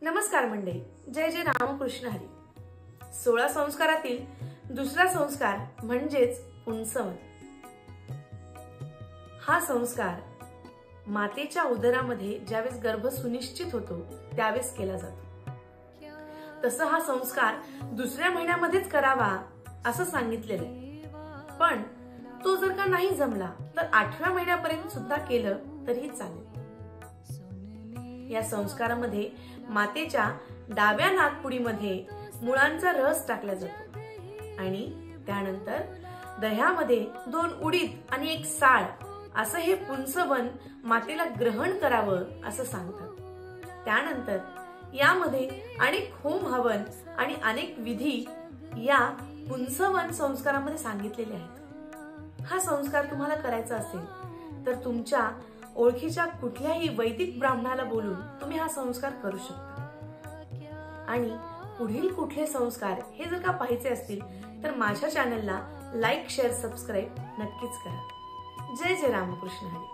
नमस्कार मंडळी, जय जय रामकृष्ण हरी। 16 संस्कारातील दुसरा संस्कार म्हणजेच पुंसवन। हा संस्कार मातेच्या उदरामध्ये ज्यावेळेस गर्भ सुनिश्चित होतो त्यावेळेस केला जातो। तसं हा संस्कार दुसऱ्या महिन्यामध्येच करावा असं सांगितलेलं आहे, पण तो जर का नाही जमला तर 8व्या महिन्यापर्यंत सुद्धा केलं तरीही चालेल। या संस्कारामध्ये मातेच्या डाव्या नाकपुडीमध्ये मुळांचा रस टाकला जातो आणि त्यानंतर दह्यामध्ये 2 उडीद आणि 1 साळ असं हे पुंसवन मातेला ग्रहण करावं असं सांगतात। त्यानंतर यामध्ये अनेक होम हवन आणि अनेक विधी या पुंसवन संस्कारामध्ये सांगितलेले आहेत। हा संस्कार तुम्हाला करायचा असेल तर तुमच्या ओळखीच्या कुठल्याही वैदिक ब्राह्मणाला बोलून तुम्ही हा संस्कार करू शकता। आणि पुढील कुठले संस्कार हे जर का पाहायचे असतील तर माझ्या चॅनलला लाईक, शेअर, सबस्क्राईब नक्कीच करा। जय जय रामकृष्ण हरी।